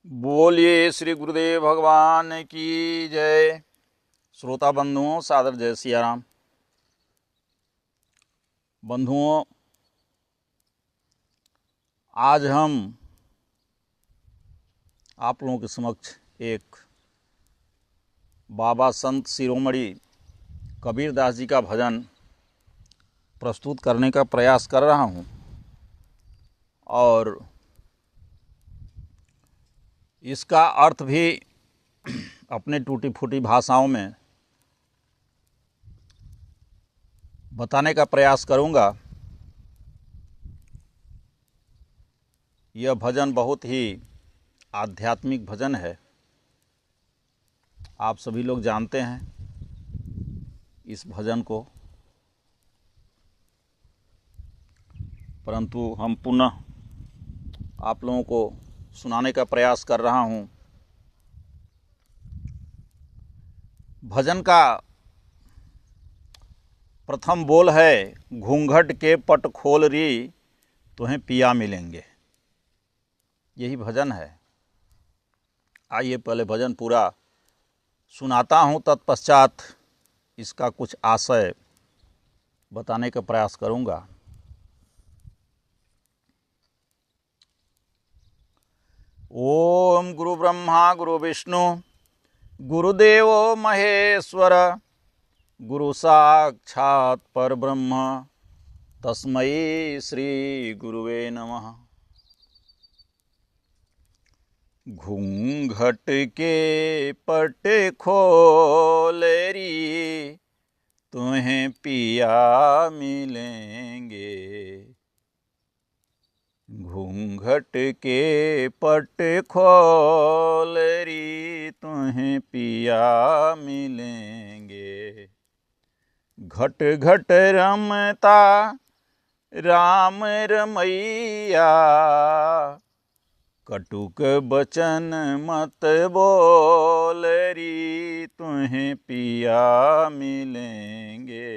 बोलिए श्री गुरुदेव भगवान की जय। श्रोता बंधुओं, सादर जय सिया राम। बंधुओं, आज हम आप लोगों के समक्ष एक बाबा संत शिरोमणि कबीरदास जी का भजन प्रस्तुत करने का प्रयास कर रहा हूँ और इसका अर्थ भी अपने टूटी फूटी भाषाओं में बताने का प्रयास करूँगा। यह भजन बहुत ही आध्यात्मिक भजन है, आप सभी लोग जानते हैं इस भजन को, परंतु हम पुनः आप लोगों को सुनाने का प्रयास कर रहा हूँ। भजन का प्रथम बोल है, घूंघट के पट खोल री तुम्हें पिया मिलेंगे। यही भजन है। आइए पहले भजन पूरा सुनाता हूँ, तत्पश्चात इसका कुछ आशय बताने का प्रयास करूँगा। ओम गुरु ब्रह्मा गुरु विष्णु गुरुदेवो महेश्वर गुरु साक्षात् परब्रह्म तस्मै श्री गुरुवे नमः। घूंघट के पट खोल री तुम्हें पिया मिलेंगे। घूंघट के पट खोल री तुम्हें पिया मिलेंगे। घट घट रमता राम रमैया कटुक बचन मत बोल री तुम्हें पिया मिलेंगे।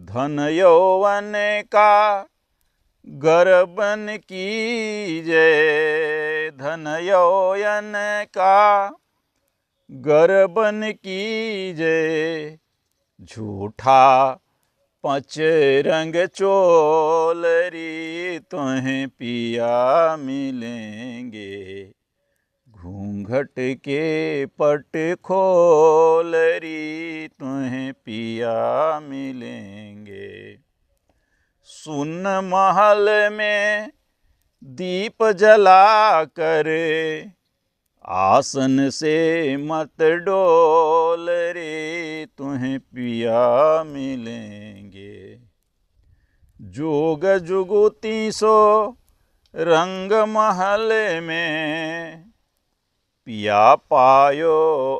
धन यौवन का गर्बन कीजे, धन यौवन का गर्बन कीजे। झूठा पच रंग चोल री तुम्हें पिया मिलेंगे। घूंघट के पट खोल री तुम्हें पिया मिलेंगे। सुन महल में दीप जला कर आसन से मत डोल रे तुम्हें पिया मिलेंगे। जोग जुगुती सो रंग महल में पिया पायो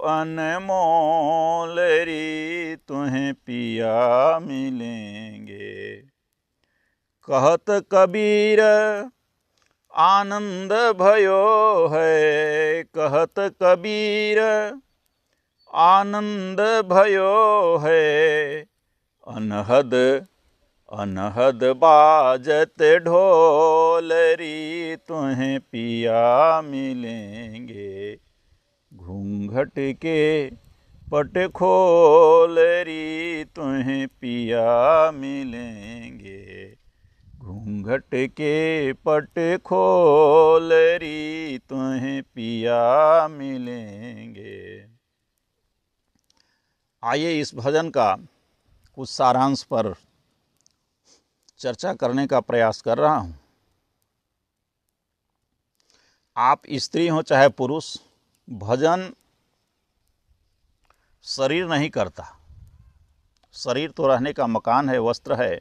अनमोल रे तुम्हें पिया मिलेंगे। कहत कबीर आनंद भयो है, कहत कबीर आनंद भयो है। अनहद अनहद बाजत ढोल री तुम्हें पिया मिलेंगे। घूंघट के पट खोल री तुम्हें पिया मिलेंगे। घूंघट के पट खोल री तुम्हें पिया मिलेंगे। आइए इस भजन का कुछ सारांश पर चर्चा करने का प्रयास कर रहा हूँ। आप स्त्री हो चाहे पुरुष, भजन शरीर नहीं करता। शरीर तो रहने का मकान है, वस्त्र है।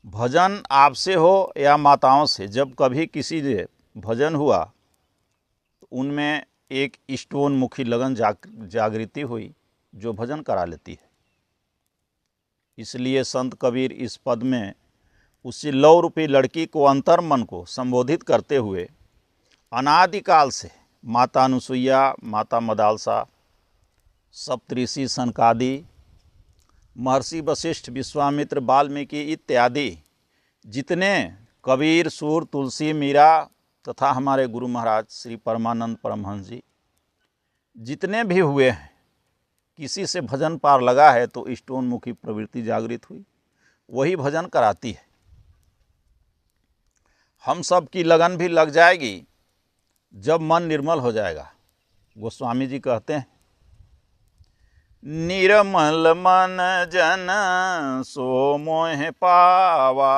भजन आपसे हो या माताओं से, जब कभी किसी से भजन हुआ तो उनमें एक इष्टोन्मुखी लगन जागृति हुई जो भजन करा लेती है। इसलिए संत कबीर इस पद में उसी लौ रूपी लड़की को, अंतर मन को संबोधित करते हुए अनादिकाल से माता अनुसुईया, माता मदालसा, सप्तऋषि सनकादि, महर्षि वशिष्ठ, विश्वामित्र, वाल्मीकि इत्यादि जितने कबीर, सूर, तुलसी, मीरा तथा हमारे गुरु महाराज श्री परमानंद परमहंस जी जितने भी हुए हैं, किसी से भजन पार लगा है तो स्टोनमुखी प्रवृत्ति जागृत हुई, वही भजन कराती है। हम सब की लगन भी लग जाएगी जब मन निर्मल हो जाएगा। गोस्वामी जी कहते हैं, निर्मल मन जन सो मोह पावा,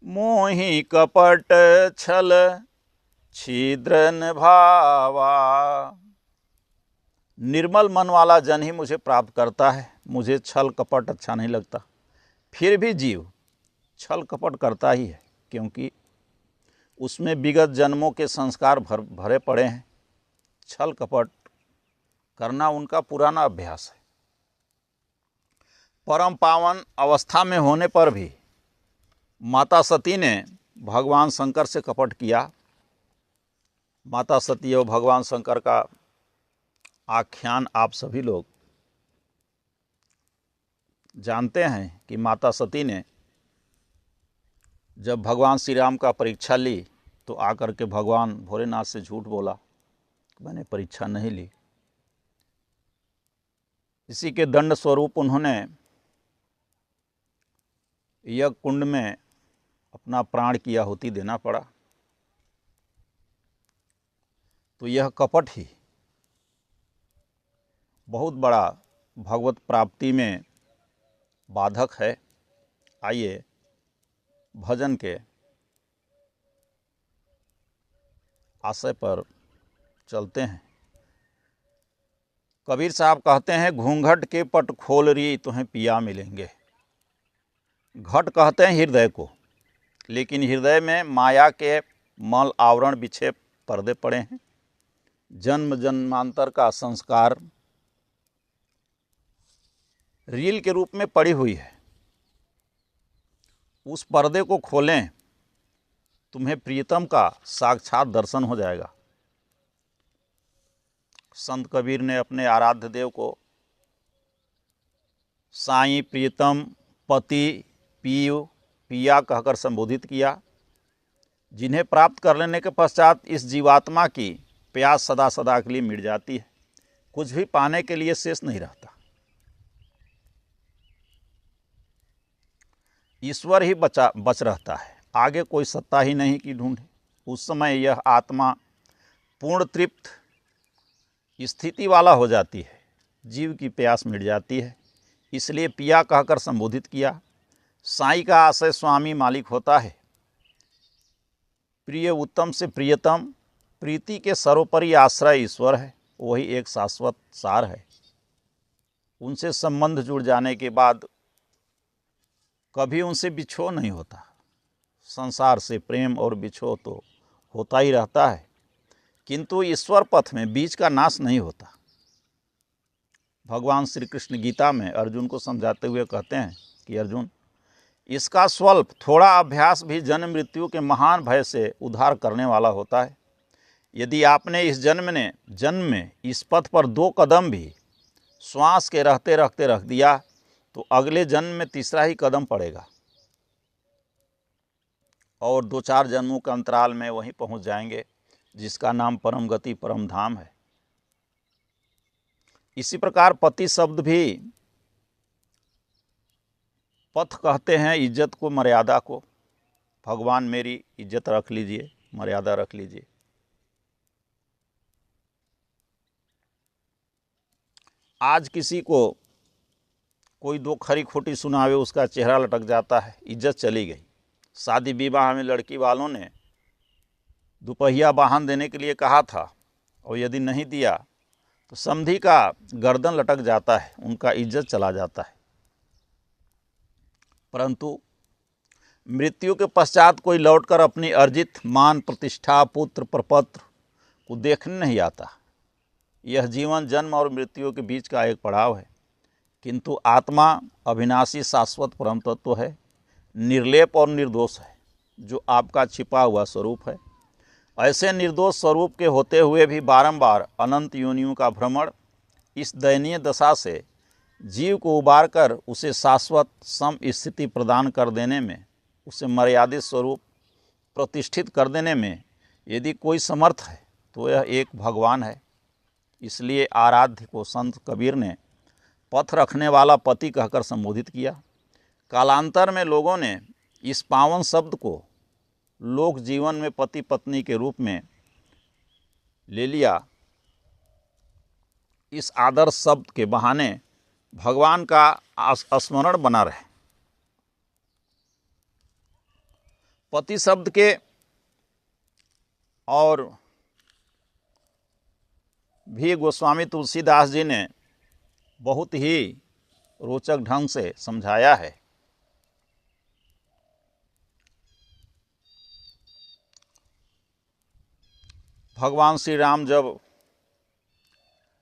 मोहि कपट छल छिद्रन भावा। निर्मल मन वाला जन ही मुझे प्राप्त करता है, मुझे छल कपट अच्छा नहीं लगता। फिर भी जीव छल कपट करता ही है, क्योंकि उसमें विगत जन्मों के संस्कार भरे पड़े हैं। छल कपट करना उनका पुराना अभ्यास है। परम पावन अवस्था में होने पर भी माता सती ने भगवान शंकर से कपट किया। माता सती और भगवान शंकर का आख्यान आप सभी लोग जानते हैं कि माता सती ने जब भगवान श्री राम का परीक्षा ली तो आकर के भगवान भोलेनाथ से झूठ बोला, मैंने परीक्षा नहीं ली। इसी के दंड स्वरूप उन्होंने यज्ञ कुंड में अपना प्राण की आहुति देना पड़ा। तो यह कपट ही बहुत बड़ा भगवत प्राप्ति में बाधक है। आइए भजन के आशय पर चलते हैं। कबीर साहब कहते हैं, घूंघट के पट खोल री तुम्हें पिया मिलेंगे। घट कहते हैं हृदय को, लेकिन हृदय में माया के मल आवरण बिछे पर्दे पड़े हैं। जन्म जन्मांतर का संस्कार रील के रूप में पड़ी हुई है। उस पर्दे को खोलें, तुम्हें प्रियतम का साक्षात दर्शन हो जाएगा। संत कबीर ने अपने आराध्य देव को साईं, प्रियतम, पति, पियु, पिया कहकर संबोधित किया, जिन्हें प्राप्त कर लेने के पश्चात इस जीवात्मा की प्यास सदा सदा के लिए मिट जाती है। कुछ भी पाने के लिए शेष नहीं रहता। ईश्वर ही बच रहता है, आगे कोई सत्ता ही नहीं कि ढूंढे। उस समय यह आत्मा पूर्ण तृप्त स्थिति वाला हो जाती है, जीव की प्यास मिट जाती है। इसलिए पिया कहकर संबोधित किया। साईं का आशय स्वामी मालिक होता है। प्रिय उत्तम से प्रियतम, प्रीति के सर्वोपरि आश्रय ईश्वर है, वही एक शाश्वत सार है। उनसे संबंध जुड़ जाने के बाद कभी उनसे बिछो नहीं होता। संसार से प्रेम और बिछो तो होता ही रहता है, किंतु ईश्वर पथ में बीच का नाश नहीं होता। भगवान श्री कृष्ण गीता में अर्जुन को समझाते हुए कहते हैं कि अर्जुन, इसका स्वल्प थोड़ा अभ्यास भी जन्म मृत्यु के महान भय से उद्धार करने वाला होता है। यदि आपने इस जन्म में इस पथ पर 2 कदम भी श्वास के रहते रहते रख दिया तो अगले जन्म में तीसरा ही कदम पड़ेगा और 2-4 जन्मों के अंतराल में वहीं पहुंच जाएंगे जिसका नाम परम गति परम धाम है। इसी प्रकार पति शब्द भी पथ कहते हैं इज्जत को, मर्यादा को। भगवान मेरी इज्जत रख लीजिए, मर्यादा रख लीजिए। आज किसी को कोई 2 खरी खोटी सुनावे, उसका चेहरा लटक जाता है, इज्जत चली गई। शादी विवाह में लड़की वालों ने 2 पहिया वाहन देने के लिए कहा था और यदि नहीं दिया तो समधी का गर्दन लटक जाता है, उनका इज्जत चला जाता है। परंतु मृत्यु के पश्चात कोई लौटकर अपनी अर्जित मान, प्रतिष्ठा, पुत्र, प्रपत्र को देखने नहीं आता। यह जीवन जन्म और मृत्यु के बीच का एक पड़ाव है, किंतु आत्मा अविनाशी शाश्वत परम तत्व है, निर्लेप और निर्दोष है, जो आपका छिपा हुआ स्वरूप है। ऐसे निर्दोष स्वरूप के होते हुए भी बारंबार अनंत योनियों का भ्रमण इस दयनीय दशा से जीव को उबार कर उसे शाश्वत सम स्थिति प्रदान कर देने में उसे मर्यादित स्वरूप प्रतिष्ठित कर देने में यदि कोई समर्थ है तो यह एक भगवान है। इसलिए आराध्य को संत कबीर ने पथ रखने वाला पति कहकर संबोधित किया। कालांतर में लोगों ने इस पावन शब्द को लोक जीवन में पति पत्नी के रूप में ले लिया। इस आदर्श शब्द के बहाने भगवान का स्मरण बना रहे। पति शब्द के और भी गोस्वामी तुलसीदास जी ने बहुत ही रोचक ढंग से समझाया है। भगवान श्री राम जब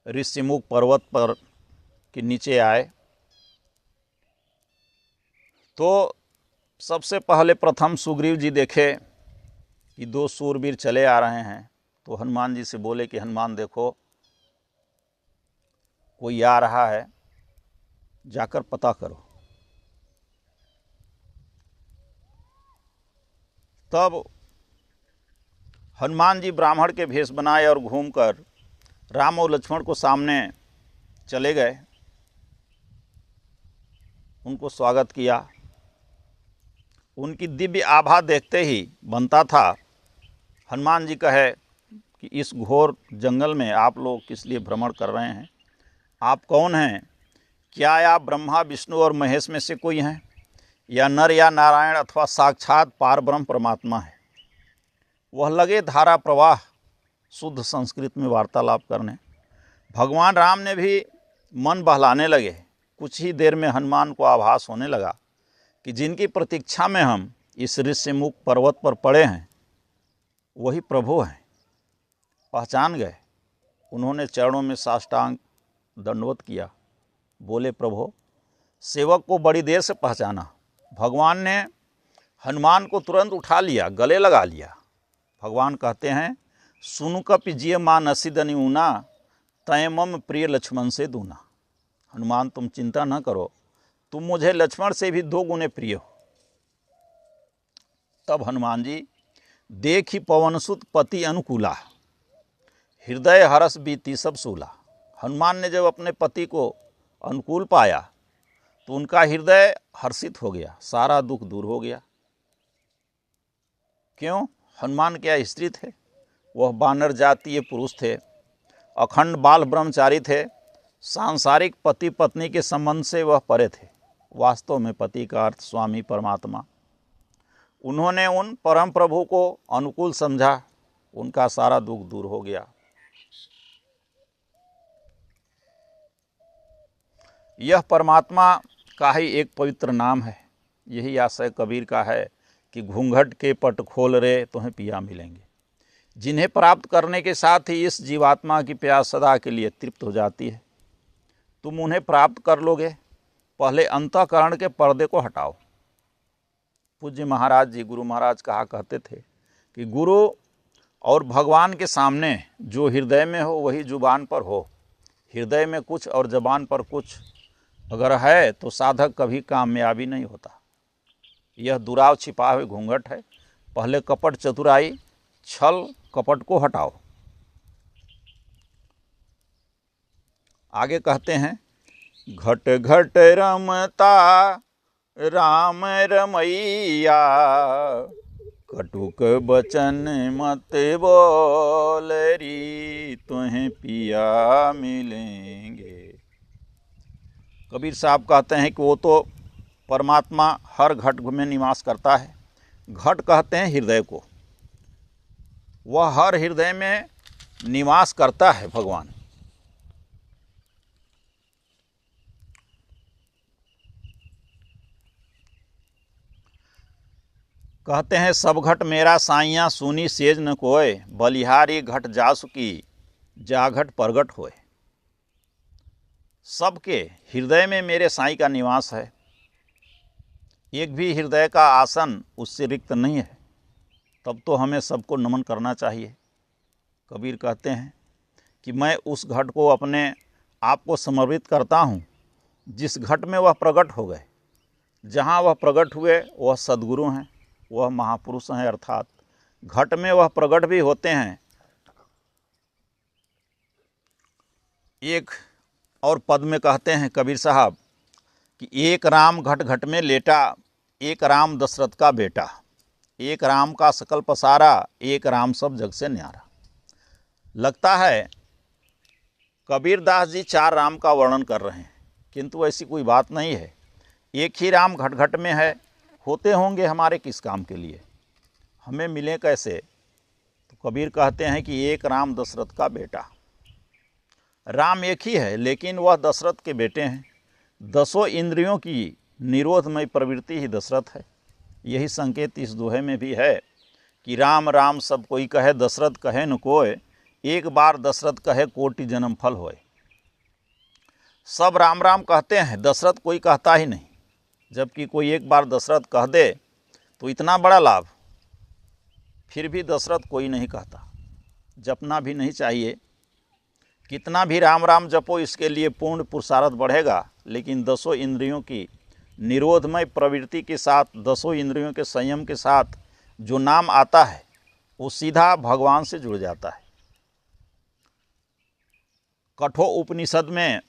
ऋषिमुख पर्वत पर के नीचे आए तो सबसे पहले प्रथम सुग्रीव जी देखे कि दो सूरवीर चले आ रहे हैं, तो हनुमान जी से बोले कि हनुमान देखो कोई आ रहा है, जाकर पता करो। तब हनुमान जी ब्राह्मण के भेष बनाए और घूमकर राम और लक्ष्मण को सामने चले गए, उनको स्वागत किया। उनकी दिव्य आभा देखते ही बनता था हनुमान जी कहे कि इस घोर जंगल में आप लोग किस लिए भ्रमण कर रहे हैं? आप कौन हैं? क्या आप ब्रह्मा विष्णु और महेश में से कोई हैं, या नर या नारायण अथवा साक्षात पार ब्रह्म परमात्मा है? वह लगे धारा प्रवाह शुद्ध संस्कृत में वार्तालाप करने। भगवान राम ने भी मन बहलाने लगे। कुछ ही देर में हनुमान को आभास होने लगा कि जिनकी प्रतीक्षा में हम इस ऋषिमुख पर्वत पर पड़े हैं वही प्रभु हैं। पहचान गए। उन्होंने चरणों में साष्टांग दंडवत किया। बोले प्रभु, सेवक को बड़ी देर से पहचाना। भगवान ने हनुमान को तुरंत उठा लिया, गले लगा लिया। भगवान कहते हैं सुनु कपि जिय मान असिदनि ऊना तय मम प्रिय लक्ष्मण से दूना। हनुमान तुम चिंता न करो, तुम मुझे लक्ष्मण से भी 2 गुने प्रिय हो। तब हनुमान जी देखी पवनसुत पति अनुकूला, हृदय हरस बीती सब सूला। हनुमान ने जब अपने पति को अनुकूल पाया तो उनका हृदय हर्षित हो गया, सारा दुख दूर हो गया। क्यों? हनुमान क्या स्त्री थे? वह वानर जातीय पुरुष थे, अखंड बाल ब्रह्मचारी थे, सांसारिक पति पत्नी के संबंध से वह परे थे। वास्तव में पति का अर्थ स्वामी परमात्मा। उन्होंने उन परम प्रभु को अनुकूल समझा, उनका सारा दुख दूर हो गया। यह परमात्मा का ही एक पवित्र नाम है। यही आशय कबीर का है कि घूंघट के पट खोल रे तुम्हें पिया मिलेंगे, जिन्हें प्राप्त करने के साथ ही इस जीवात्मा की प्यास सदा के लिए तृप्त हो जाती है। तुम उन्हें प्राप्त कर लोगे, पहले अंतःकरण के पर्दे को हटाओ। पूज्य महाराज जी, गुरु महाराज कहा करते थे कि गुरु और भगवान के सामने जो हृदय में हो वही जुबान पर हो। हृदय में कुछ और जुबान पर कुछ अगर है तो साधक कभी कामयाबी नहीं होता। यह दुराव छिपा हुए घूंघट है। पहले कपट चतुराई छल कपट को हटाओ। आगे कहते हैं घट घट रमता राम रमैया, कटुक बचन मत बोलरी तुम्हें पिया मिलेंगे। कबीर साहब कहते हैं कि वो तो परमात्मा हर घट में निवास करता है। घट कहते हैं हृदय को, वह हर हृदय में निवास करता है भगवान। कहते हैं सब घट मेरा साइयाँ सुनी सेज न कोय, बलिहारी घट जासुकी जा घट प्रगट होए। सबके हृदय में मेरे साईं का निवास है। एक भी हृदय का आसन उससे रिक्त नहीं है। तब तो हमें सबको नमन करना चाहिए। कबीर कहते हैं कि मैं उस घट को अपने आप को समर्पित करता हूँ जिस घट में वह प्रकट हो गए। जहाँ वह प्रकट हुए वह सद्गुरु हैं, वह महापुरुष हैं, अर्थात घट में वह प्रकट भी होते हैं। एक और पद में कहते हैं कबीर साहब कि एक राम घट घट में लेटा, एक राम दशरथ का बेटा, एक राम का सकल पसारा, एक राम सब जग से न्यारा। लगता है कबीर दास जी 4 राम का वर्णन कर रहे हैं, किंतु ऐसी कोई बात नहीं है। एक ही राम घट घट में है, होते होंगे हमारे किस काम के लिए, हमें मिले कैसे? तो कबीर कहते हैं कि एक राम दशरथ का बेटा। राम एक ही है, लेकिन वह दशरथ के बेटे हैं। 10 इंद्रियों की निरोधमय प्रवृत्ति ही दशरथ है। यही संकेत इस दोहे में भी है कि राम राम सब कोई कहे, दशरथ कहे न कोय, एक बार दशरथ कहे कोटि जन्म फल होए। सब राम राम कहते हैं, दशरथ कोई कहता ही नहीं। जबकि कोई एक बार दशरथ कह दे तो इतना बड़ा लाभ, फिर भी दशरथ कोई नहीं कहता। जपना भी नहीं चाहिए। कितना भी राम राम जपो, इसके लिए पूर्ण पुरुषार्थ बढ़ेगा, लेकिन 10 इंद्रियों की निरोधमय प्रवृत्ति के साथ, 10 इंद्रियों के संयम के साथ जो नाम आता है वो सीधा भगवान से जुड़ जाता है। कठोर उपनिषद में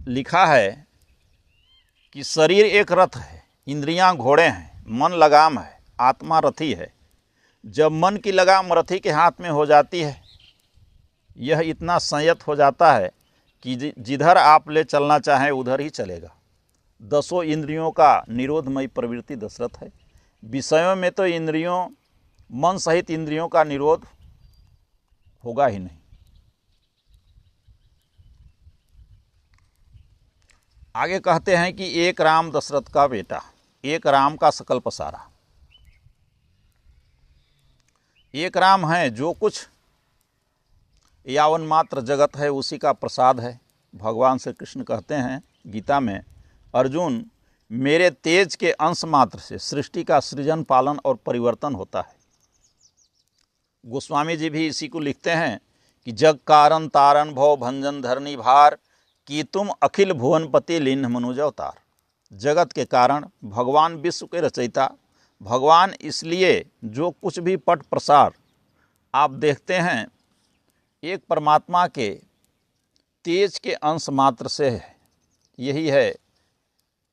लिखा है कि शरीर एक रथ है, इंद्रियां घोड़े हैं, मन लगाम है, आत्मा रथी है। जब मन की लगाम रथी के हाथ में हो जाती है, यह इतना संयत हो जाता है कि जिधर आप ले चलना चाहें उधर ही चलेगा। 10 इंद्रियों का निरोधमयी प्रवृत्ति दशरथ है। विषयों में तो इंद्रियों, मन सहित इंद्रियों का निरोध होगा ही नहीं। आगे कहते हैं कि एक राम दशरथ का बेटा, एक राम का सकल पसारा। एक राम है, जो कुछ यावन मात्र जगत है उसी का प्रसाद है। भगवान श्री कृष्ण कहते हैं गीता में, अर्जुन मेरे तेज के अंश मात्र से सृष्टि का सृजन, पालन और परिवर्तन होता है। गोस्वामी जी भी इसी को लिखते हैं कि जग कारण तारण भव भंजन धरनी भार, कि तुम अखिल भुवनपति लीन मनुज अवतार। जगत के कारण भगवान, विश्व के रचयिता भगवान, इसलिए जो कुछ भी पट प्रसार आप देखते हैं एक परमात्मा के तेज के अंश मात्र से है। यही है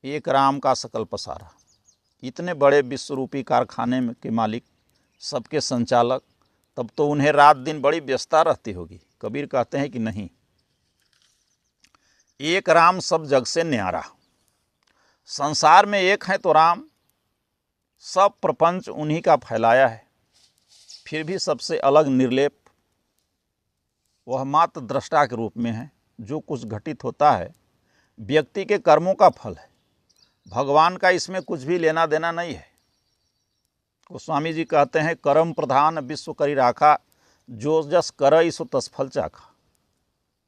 एक राम का सकल पसारा। इतने बड़े विश्वरूपी कारखाने में के मालिक, सबके संचालक, तब तो उन्हें रात दिन बड़ी व्यस्तता रहती होगी। कबीर कहते हैं कि नहीं, एक राम सब जग से न्यारा। संसार में एक है तो राम, सब प्रपंच उन्हीं का फैलाया है। फिर भी सबसे अलग निर्लेप वह मात्र दृष्टा के रूप में है। जो कुछ घटित होता है व्यक्ति के कर्मों का फल है, भगवान का इसमें कुछ भी लेना देना नहीं है। गोस्वामी जी कहते हैं, कर्म प्रधान विश्व करी राखा, जो जस करई सो तस फल चाखा।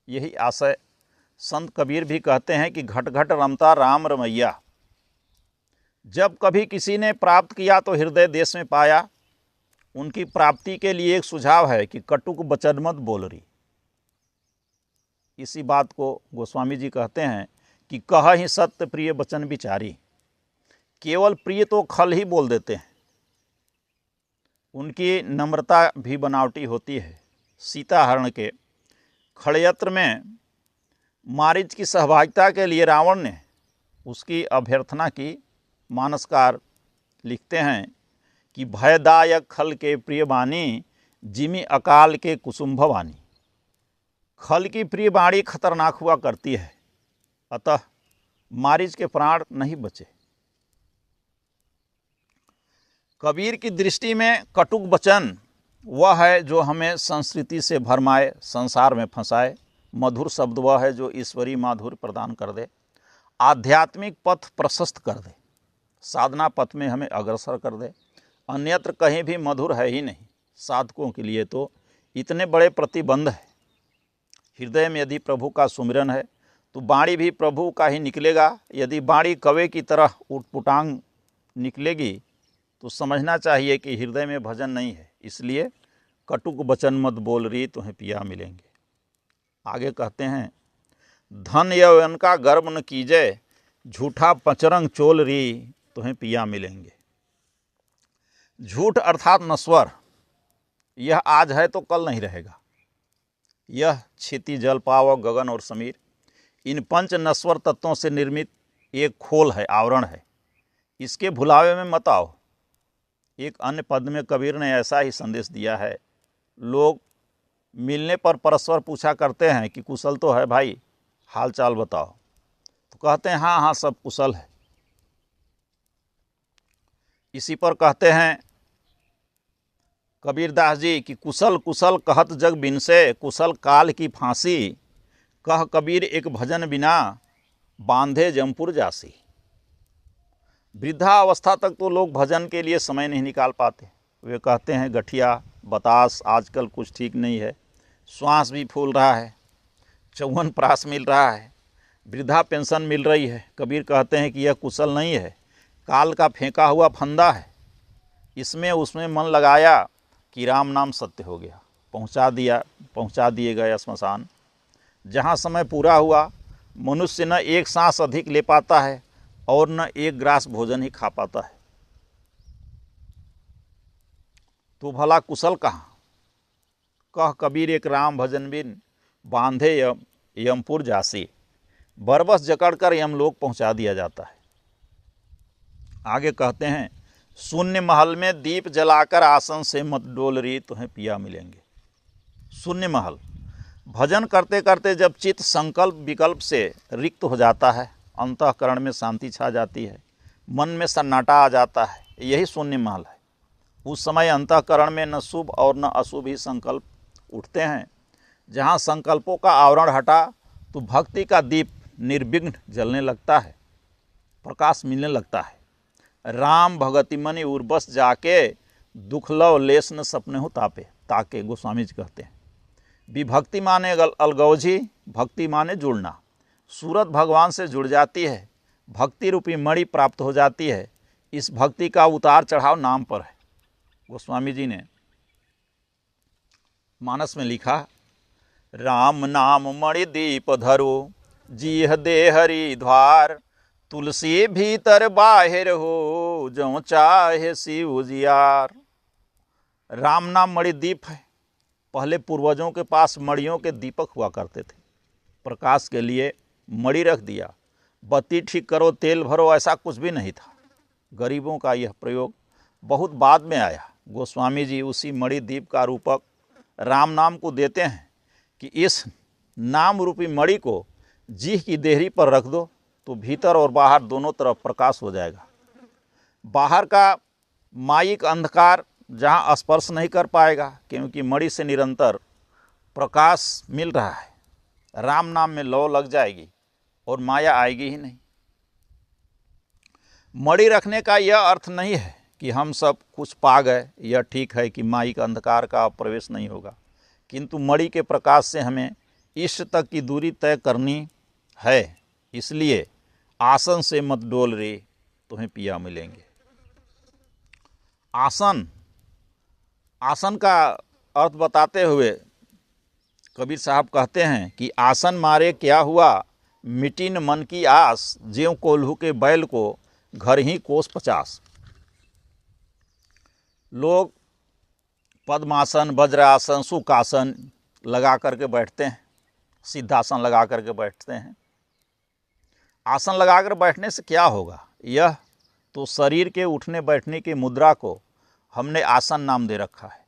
यही आशय संत कबीर भी कहते हैं कि घट घट रमता राम रमैया। जब कभी किसी ने प्राप्त किया तो हृदय देश में पाया। उनकी प्राप्ति के लिए एक सुझाव है कि कटुक बचन मत बोल रही। इसी बात को गोस्वामी जी कहते हैं कि कह ही सत्य प्रिय वचन विचारी। केवल प्रिय तो खल ही बोल देते हैं। उनकी नम्रता भी बनावटी होती है। सीता हरण के खड़यत्र में मारीच की सहभागिता के लिए रावण ने उसकी अभ्यर्थना की। मानसकार लिखते हैं कि भयदायक खल के प्रिय बानी, जिमी अकाल के कुसुम्भ वानी। खल की प्रिय बाणी खतरनाक हुआ करती है, अतः मारीच के प्राण नहीं बचे। कबीर की दृष्टि में कटुक वचन वह है जो हमें संस्कृति से भरमाए, संसार में फंसाए। मधुर शब्द वह है जो ईश्वरीय माधुर्य प्रदान कर दे, आध्यात्मिक पथ प्रशस्त कर दे, साधना पथ में हमें अग्रसर कर दे। अन्यत्र कहीं भी मधुर है ही नहीं। साधकों के लिए तो इतने बड़े प्रतिबंध है। हृदय में यदि प्रभु का सुमिरन है तो बाणी भी प्रभु का ही निकलेगा। यदि बाणी कवे की तरह उटपुटांग निकलेगी तो समझना चाहिए कि हृदय में भजन नहीं है। इसलिए कटुक वचन मत बोल रही, तुम्हें पिया मिलेंगे। आगे कहते हैं, धन यौवन का गर्व न कीजे, झूठा पचरंग चोल री तुम्हें पिया मिलेंगे। झूठ अर्थात नश्वर, यह आज है तो कल नहीं रहेगा। यह क्षिति, जल, पावक, गगन और समीर, इन पंच नश्वर तत्वों से निर्मित एक खोल है, आवरण है। इसके भुलावे में मत आओ। एक अन्य पद में कबीर ने ऐसा ही संदेश दिया है। लोग मिलने पर परस्पर पूछा करते हैं कि कुशल तो है भाई, हाल चाल बताओ, तो कहते हैं हाँ हाँ सब कुशल है। इसी पर कहते हैं कबीरदास जी कि कुशल कुशल कहत जग बिनसे, कुशल काल की फांसी, कह कबीर एक भजन बिना बांधे जमपुर जासी। वृद्धावस्था तक तो लोग भजन के लिए समय नहीं निकाल पाते। वे कहते हैं गठिया बतास आजकल कुछ ठीक नहीं है, श्वास भी फूल रहा है, चौवन प्राश मिल रहा है, वृद्धा पेंशन मिल रही है। कबीर कहते हैं कि यह कुशल नहीं है, काल का फेंका हुआ फंदा है। इसमें उसमें मन लगाया कि राम नाम सत्य हो गया, पहुंचा दिए गए श्मशान। जहाँ समय पूरा हुआ, मनुष्य न एक सांस अधिक ले पाता है और न एक ग्रास भोजन ही खा पाता है। तो भला कुशल कहाँ? कह कबीर एक राम भजन बिन बांधे यमपुर जासी। बरबस जकड़कर यमलोक पहुंचा दिया जाता है। आगे कहते हैं शून्य महल में दीप जलाकर आसन से मत डोल री तुम्हें पिया मिलेंगे। शून्य महल, भजन करते करते जब चित्त संकल्प विकल्प से रिक्त हो जाता है, अंतःकरण में शांति छा जाती है, मन में सन्नाटा आ जाता है, यही शून्य महल है। उस समय अंतःकरण में न शुभ और न अशुभ ही संकल्प उठते हैं। जहाँ संकल्पों का आवरण हटा तो भक्ति का दीप निर्विघ्न जलने लगता है, प्रकाश मिलने लगता है। राम भगति मनि उर्बस जाके, दुख लव लेस न सपने हो ताके गोस्वामी जी कहते हैं। विभक्ति माने अलगौजी, भक्ति माने जुड़ना। सूरत भगवान से जुड़ जाती है, भक्ति रूपी मणि प्राप्त हो जाती है। इस भक्ति का उतार चढ़ाव नाम पर है। गोस्वामी जी ने मानस में लिखा, राम नाम मणि दीप धरो, जीह दे हरि द्वार, तुलसी भीतर बाहिर हो, जो चाहे शिव उजियार। राम नाम मणि दीप है। पहले पूर्वजों के पास मणियों के दीपक हुआ करते थे। प्रकाश के लिए मणि रख दिया, बत्ती ठीक करो, तेल भरो, ऐसा कुछ भी नहीं था। गरीबों का यह प्रयोग बहुत बाद में आया। गोस्वामी जी उसी मणि दीप का रूपक राम नाम को देते हैं कि इस नाम रूपी मणि को जीह की देहरी पर रख दो तो भीतर और बाहर दोनों तरफ प्रकाश हो जाएगा। बाहर का मायिक अंधकार जहाँ स्पर्श नहीं कर पाएगा, क्योंकि मणि से निरंतर प्रकाश मिल रहा है। राम नाम में लौ लग जाएगी और माया आएगी ही नहीं। मणि रखने का यह अर्थ नहीं है कि हम सब कुछ पा गए। यह ठीक है कि मायिक अंधकार का प्रवेश नहीं होगा, किंतु मणि के प्रकाश से हमें इष्ट तक की दूरी तय करनी है। इसलिए आसन से मत डोल रे तुम्हें पिया मिलेंगे। आसन का अर्थ बताते हुए कबीर साहब कहते हैं कि आसन मारे क्या हुआ, मिटी न मन की आस, ज्यों कोल्हू के बैल को घर ही कोस 50। लोग पद्मासन, वज्रासन, सुखासन लगा करके बैठते हैं, सिद्धासन लगा करके बैठते हैं। आसन लगाकर बैठने से क्या होगा? यह तो शरीर के उठने बैठने की मुद्रा को हमने आसन नाम दे रखा है।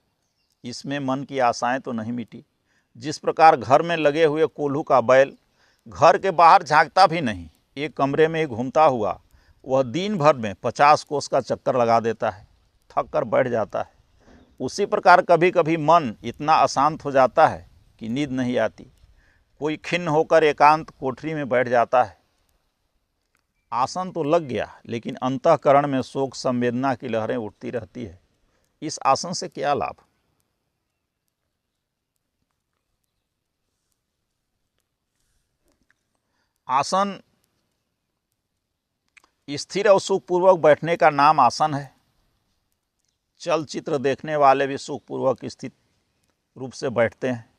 इसमें मन की आशाएं तो नहीं मिटी। जिस प्रकार घर में लगे हुए कोल्हू का बैल घर के बाहर झांकता भी नहीं, एक कमरे में घूमता हुआ वह दिन भर में 50 कोस का चक्कर लगा देता है, थक कर बैठ जाता है। उसी प्रकार कभी कभी मन इतना अशांत हो जाता है कि नींद नहीं आती। कोई खिन्न होकर एकांत कोठरी में बैठ जाता है। आसन तो लग गया, लेकिन अंतःकरण में शोक संवेदना की लहरें उठती रहती है। इस आसन से क्या लाभ? आसन स्थिर और सुखपूर्वक बैठने का नाम आसन है। चलचित्र देखने वाले भी सुखपूर्वक स्थित रूप से बैठते हैं।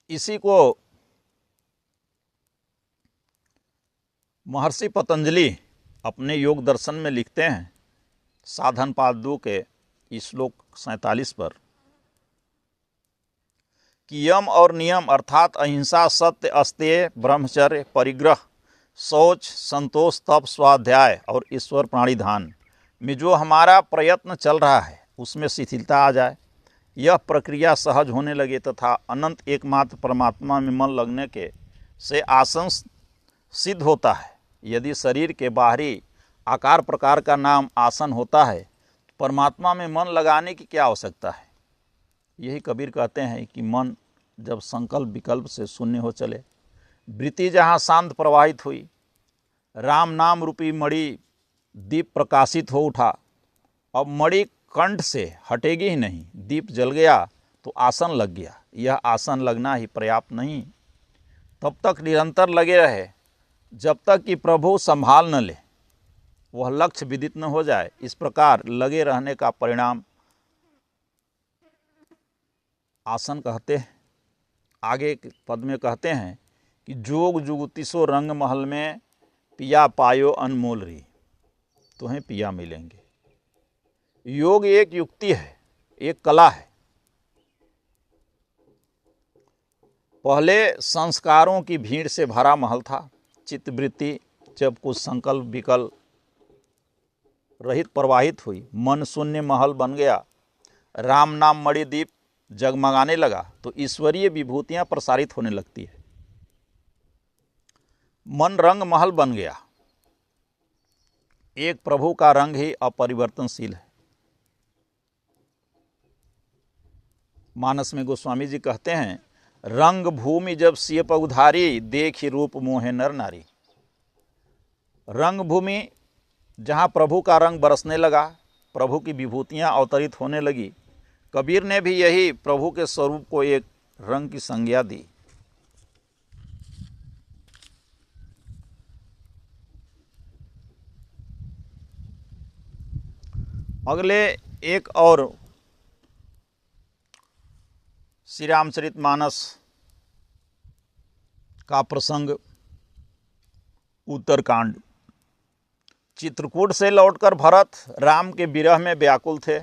इसी को महर्षि पतंजलि अपने योग दर्शन में लिखते हैं, साधन पाद 2 के श्लोक 47 पर, कि यम और नियम अर्थात अहिंसा, सत्य, अस्तेय, ब्रह्मचर्य, परिग्रह, शौच, संतोष, तप, स्वाध्याय और ईश्वर प्राणिधान में जो हमारा प्रयत्न चल रहा है उसमें शिथिलता आ जाए, यह प्रक्रिया सहज होने लगे तथा अनंत एकमात्र परमात्मा में मन लगने के से आसन सिद्ध होता है। यदि शरीर के बाहरी आकार प्रकार का नाम आसन होता है तो परमात्मा में मन लगाने की क्या आवश्यकता है। यही कबीर कहते हैं कि मन जब संकल्प विकल्प से शून्य हो चले, वृत्ति जहाँ शांत प्रवाहित हुई, राम नाम रूपी मणि दीप प्रकाशित हो उठा, अब मणि कंठ से हटेगी ही नहीं, दीप जल गया तो आसन लग गया। यह आसन लगना ही पर्याप्त नहीं, तब तक निरंतर लगे रहे जब तक कि प्रभु संभाल न ले, वह लक्ष्य विदित न हो जाए। इस प्रकार लगे रहने का परिणाम आसन कहते हैं। आगे के पद में कहते हैं कि जोग जुगतिसो रंग महल में पिया पायो अनमोल री, तुम्हें पिया मिलेंगे। योग एक युक्ति है, एक कला है। पहले संस्कारों की भीड़ से भरा महल था। चित्तवृत्ति जब कुछ संकल्प विकल्प रहित प्रवाहित हुई, मन शून्य महल बन गया, राम नाम मणिदीप जगमगाने लगा तो ईश्वरीय विभूतियां प्रसारित होने लगती है। मन रंग महल बन गया। एक प्रभु का रंग ही अपरिवर्तनशील है। मानस में गोस्वामी जी कहते हैं, रंग भूमि जब सिय पगुधारी, देखी रूप मोहे नर नारी। रंग भूमि जहाँ प्रभु का रंग बरसने लगा, प्रभु की विभूतियाँ अवतरित होने लगी, कबीर ने भी यही प्रभु के स्वरूप को एक रंग की संज्ञा दी। अगले एक और श्री रामचरितमानस का प्रसंग, उत्तरकांड। चित्रकूट से लौटकर भरत राम के विरह में व्याकुल थे।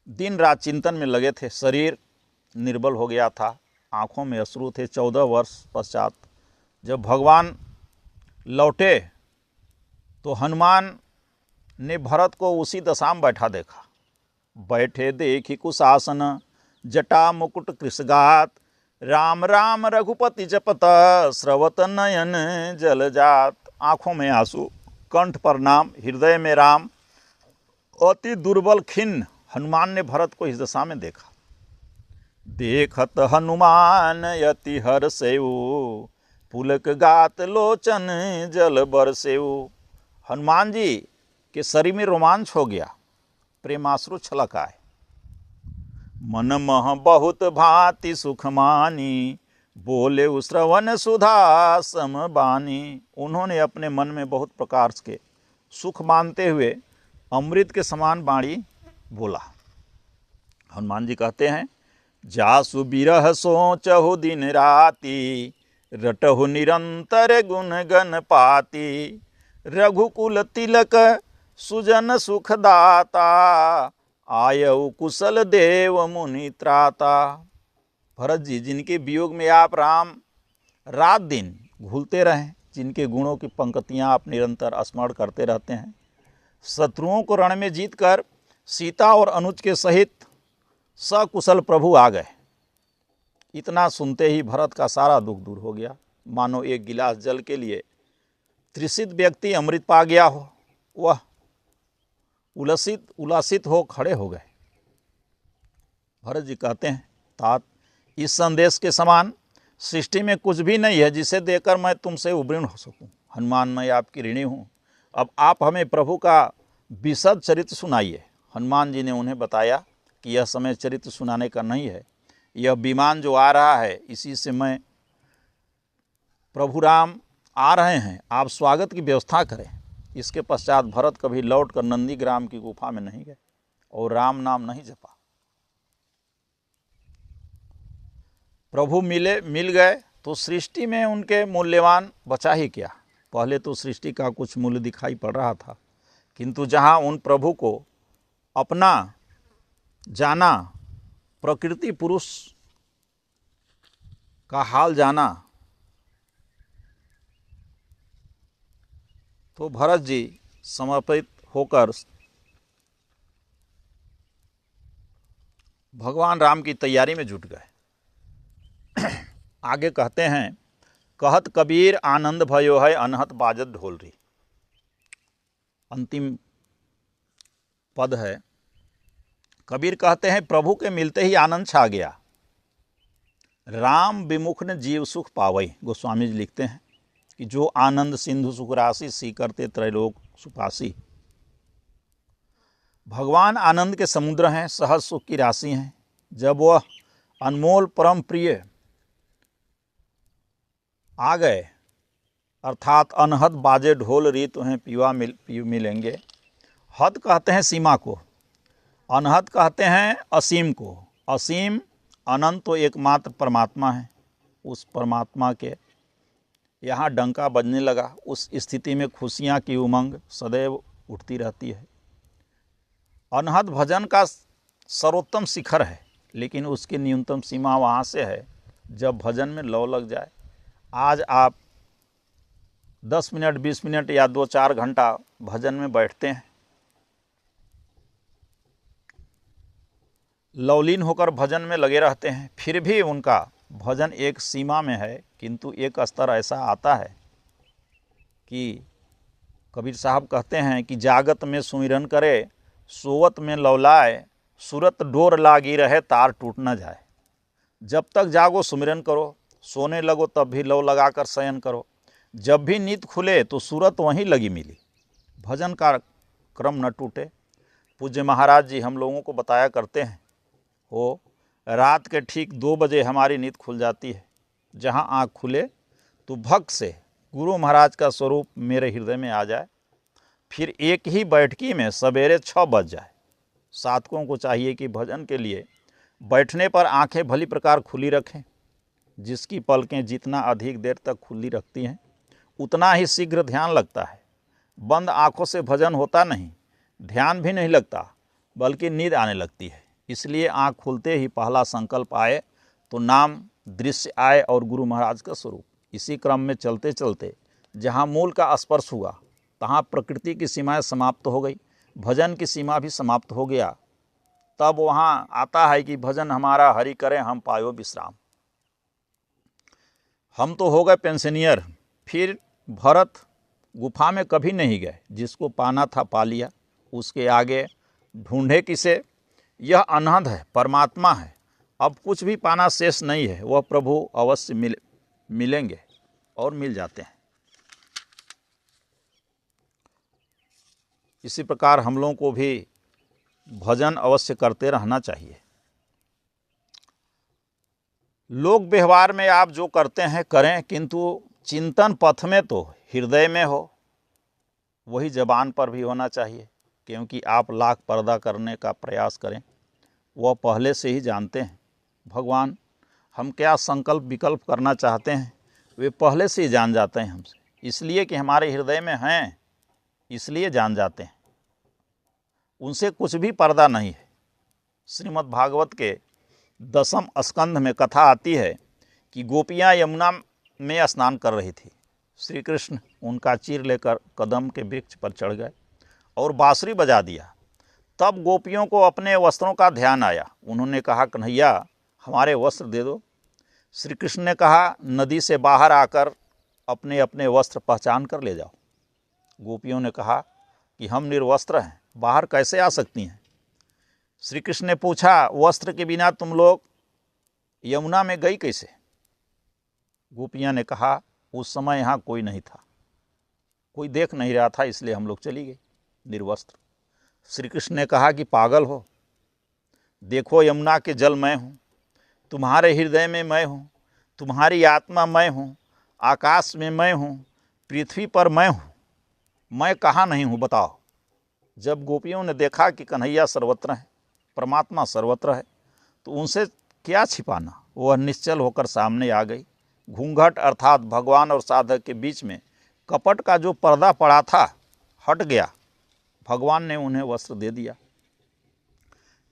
दिन रात चिंतन में लगे थे। शरीर निर्बल हो गया था, आंखों में अश्रु थे। 14 वर्ष पश्चात जब भगवान लौटे तो हनुमान ने भरत को उसी दशा में बैठा देखा। बैठे देखी कुशासन, जटा मुकुट कृषगात, राम राम रघुपति जपत, स्रवत नयन जल जात। आँखों में आंसू, कंठ पर नाम, हृदय में राम, अति दुर्बल खिन्न हनुमान ने भरत को इस दशा में देखा। देखत हनुमान यति हर्षेउ, पुलक गात लोचन जल बरसेउ। हनुमान जी के शरीर में रोमांच हो गया, प्रेमाश्रु छलक आए। मन मह बहुत भांति सुख मानी, बोले श्रवण सुधा समबानी। उन्होंने अपने मन में बहुत प्रकार के सुख मानते हुए अमृत के समान वाणी बोला। हनुमान जी कहते हैं, जासु बिरह सोचहु दिन राति, रटहु निरंतर गुण गण पाति। रघुकुल तिलक सुजन सुखदाता, आयउ कुशल देव मुनि त्राता। भरत जी, जिनके वियोग में आप राम रात दिन घुलते रहें, जिनके गुणों की पंक्तियां आप निरंतर स्मरण करते रहते हैं, शत्रुओं को रण में जीतकर सीता और अनुज के सहित सकुशल प्रभु आ गए। इतना सुनते ही भरत का सारा दुख दूर हो गया, मानो एक गिलास जल के लिए तृषित व्यक्ति अमृत पा गया हो। वह उल्लासित हो खड़े हो गए। भरत जी कहते हैं, तात, इस संदेश के समान सृष्टि में कुछ भी नहीं है जिसे देकर मैं तुमसे उबृण हो सकूं। हनुमान, मैं आपकी ऋणी हूं, अब आप हमें प्रभु का विशद चरित्र सुनाइए। हनुमान जी ने उन्हें बताया कि यह समय चरित्र सुनाने का नहीं है, यह विमान जो आ रहा है इसी से मैं, प्रभु राम आ रहे हैं, आप स्वागत की व्यवस्था करें। इसके पश्चात भरत कभी लौटकर नंदीग्राम की गुफा में नहीं गए और राम नाम नहीं जपा। प्रभु मिल गए तो सृष्टि में उनके मूल्यवान बचा ही क्या। पहले तो सृष्टि का कुछ मूल्य दिखाई पड़ रहा था, किंतु जहाँ उन प्रभु को अपना जाना, प्रकृति पुरुष का हाल जाना, तो भरत जी समर्पित होकर भगवान राम की तैयारी में जुट गए। आगे कहते हैं, कहत कबीर आनंद भयो है अनहत बाजत ढोलरी। अंतिम पद है। कबीर कहते हैं, प्रभु के मिलते ही आनंद छा गया। राम विमुख ने जीव सुख पावई। गोस्वामी जी लिखते हैं कि जो आनंद सिंधु सुख राशि सी करते त्रैलोक सुपासी। भगवान आनंद के समुद्र हैं, सहज सुख की राशि हैं। जब वह अनमोल परम प्रिय आ गए, अर्थात अनहद बाजे ढोल री तुम्हें पीवा मिलेंगे। हद कहते हैं सीमा को, अनहद कहते हैं असीम को। असीम अनंत तो एकमात्र परमात्मा है। उस परमात्मा के यहाँ डंका बजने लगा, उस स्थिति में खुशियाँ की उमंग सदैव उठती रहती है। अनहद भजन का सर्वोत्तम शिखर है, लेकिन उसकी न्यूनतम सीमा वहाँ से है जब भजन में लौ लग जाए। आज आप 10 मिनट 20 मिनट या 2-4 घंटा भजन में बैठते हैं, लवलीन होकर भजन में लगे रहते हैं, फिर भी उनका भजन एक सीमा में है। किंतु एक स्तर ऐसा आता है कि कबीर साहब कहते हैं कि जागत में सुमिरन करे, सोवत में लौलाए, सूरत डोर लागी रहे तार टूट न जाए। जब तक जागो सुमिरन करो, सोने लगो तब भी लौ लगाकर शयन करो। जब भी नींद खुले तो सूरत वहीं लगी मिली। भजन का क्रम न टूटे। पूज्य महाराज जी हम लोगों को बताया करते हैं, हो रात के ठीक 2 बजे हमारी नींद खुल जाती है। जहाँ आँख खुले तो भक्त से गुरु महाराज का स्वरूप मेरे हृदय में आ जाए। फिर एक ही बैठकी में सवेरे 6 बज जाए। साधकों को चाहिए कि भजन के लिए बैठने पर आंखें भली प्रकार खुली रखें। जिसकी पलकें जितना अधिक देर तक खुली रखती हैं, उतना ही शीघ्र ध्यान लगता है। बंद आंखों से भजन होता नहीं, ध्यान भी नहीं लगता, बल्कि नींद आने लगती है। इसलिए आँख खुलते ही पहला संकल्प आए तो नाम दृश्य आए और गुरु महाराज का स्वरूप। इसी क्रम में चलते चलते जहाँ मूल का स्पर्श हुआ, तहाँ प्रकृति की सीमाएं समाप्त हो गई, भजन की सीमा भी समाप्त हो गया। तब वहाँ आता है कि भजन हमारा हरि करें हम पायो विश्राम। हम तो हो गए पेंशनियर। फिर भरत गुफा में कभी नहीं गए, जिसको पाना था पा लिया, उसके आगे ढूंढे किसे। यह अनहद है, परमात्मा है, अब कुछ भी पाना शेष नहीं है। वह प्रभु अवश्य मिलेंगे और मिल जाते हैं। इसी प्रकार हम लोगों को भी भजन अवश्य करते रहना चाहिए। लोक व्यवहार में आप जो करते हैं करें, किंतु चिंतन पथ में तो हृदय में हो, वही जबान पर भी होना चाहिए। क्योंकि आप लाख पर्दा करने का प्रयास करें, वह पहले से ही जानते हैं। भगवान हम क्या संकल्प विकल्प करना चाहते हैं, वे पहले से ही जान जाते हैं हमसे। इसलिए कि हमारे हृदय में हैं, इसलिए जान जाते हैं। उनसे कुछ भी पर्दा नहीं है। श्रीमद् भागवत के 10वें स्कंध में कथा आती है कि गोपियाँ यमुना में स्नान कर रही थी। श्री कृष्ण उनका चीर लेकर कदम के वृक्ष पर चढ़ गए और बांसुरी बजा दिया। तब गोपियों को अपने वस्त्रों का ध्यान आया। उन्होंने कहा, कन्हैया हमारे वस्त्र दे दो। श्री कृष्ण ने कहा, नदी से बाहर आकर अपने अपने वस्त्र पहचान कर ले जाओ। गोपियों ने कहा कि हम निर्वस्त्र हैं, बाहर कैसे आ सकती हैं। श्री कृष्ण ने पूछा, वस्त्र के बिना तुम लोग यमुना में गई कैसे। गोपियाँ ने कहा, उस समय यहाँ कोई नहीं था, कोई देख नहीं रहा था, इसलिए हम लोग चली गई निर्वस्त्र। श्री कृष्ण ने कहा कि पागल हो, देखो यमुना के जल मैं हूँ, तुम्हारे हृदय में मैं हूँ, तुम्हारी आत्मा मैं हूँ, आकाश में मैं हूँ, पृथ्वी पर मैं हूँ, मैं कहाँ नहीं हूँ बताओ। जब गोपियों ने देखा कि कन्हैया सर्वत्र है, परमात्मा सर्वत्र है, तो उनसे क्या छिपाना, वह निश्चल होकर सामने आ गई। घूंघट अर्थात भगवान और साधक के बीच में कपट का जो पर्दा पड़ा था हट गया। भगवान ने उन्हें वस्त्र दे दिया।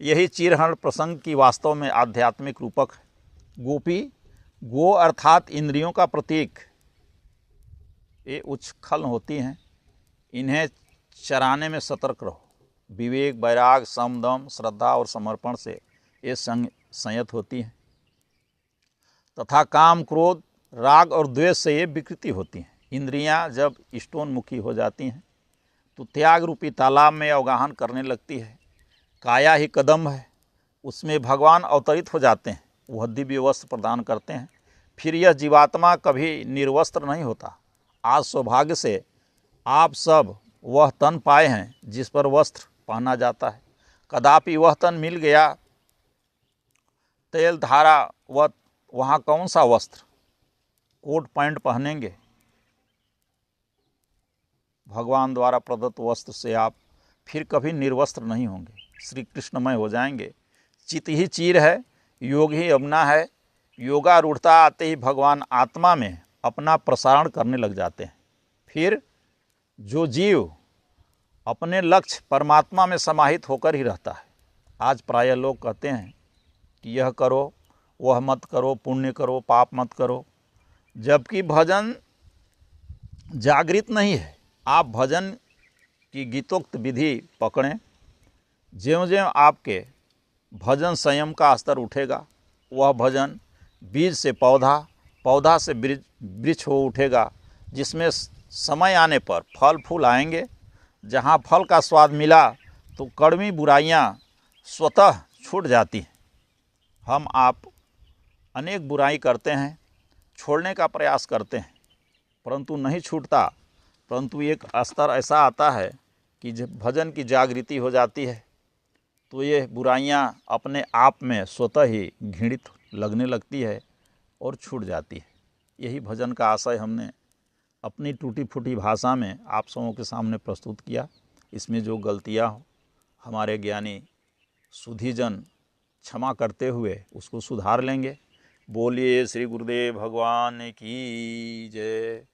यही चीरहरण प्रसंग की वास्तव में आध्यात्मिक रूपक है। गोपी, गो अर्थात इंद्रियों का प्रतीक, ये उच्छृंखल होती हैं, इन्हें चराने में सतर्क रहो। विवेक, वैराग, समदम, श्रद्धा और समर्पण से ये संयत होती हैं तथा काम, क्रोध, राग और द्वेष से ये विकृति होती हैं। इंद्रियां जब इष्टोन्मुखी हो जाती हैं तो त्याग रूपी तालाब में अवगाहन करने लगती है। काया ही कदम है, उसमें भगवान अवतरित हो जाते हैं, वह दिव्य वस्त्र प्रदान करते हैं। फिर यह जीवात्मा कभी निर्वस्त्र नहीं होता। आज सौभाग्य से आप सब वह तन पाए हैं जिस पर वस्त्र पहना जाता है। कदापि वह तन मिल गया, तेल धारा, वहाँ कौन सा वस्त्र, कोट पैंट पहनेंगे? भगवान द्वारा प्रदत्त वस्त्र से आप फिर कभी निर्वस्त्र नहीं होंगे, श्री कृष्णमय हो जाएंगे। चित ही चीर है, योग ही अबना है। योगारूढ़ता आते ही भगवान आत्मा में अपना प्रसारण करने लग जाते हैं। फिर जो जीव अपने लक्ष्य परमात्मा में समाहित होकर ही रहता है। आज प्रायः लोग कहते हैं कि यह करो, वह मत करो, पुण्य करो, पाप मत करो, जबकि भजन जागृत नहीं है। आप भजन की गीतोक्त विधि पकड़ें। ज्यों-ज्यों आपके भजन संयम का स्तर उठेगा, वह भजन बीज से पौधा, पौधा से वृक्ष हो उठेगा, जिसमें समय आने पर फल फूल आएंगे। जहाँ फल का स्वाद मिला तो कड़वी बुराइयाँ स्वतः छूट जाती हैं। हम आप अनेक बुराई करते हैं, छोड़ने का प्रयास करते हैं, परंतु नहीं छूटता। परंतु एक स्तर ऐसा आता है कि जब भजन की जागृति हो जाती है तो ये बुराइयां अपने आप में स्वतः ही घृणित लगने लगती है और छूट जाती है। यही भजन का आशय हमने अपनी टूटी फूटी भाषा में आप सबों के सामने प्रस्तुत किया। इसमें जो गलतियां हो हमारे ज्ञानी सुधीजन क्षमा करते हुए उसको सुधार लेंगे। बोलिए श्री गुरुदेव भगवान की जय।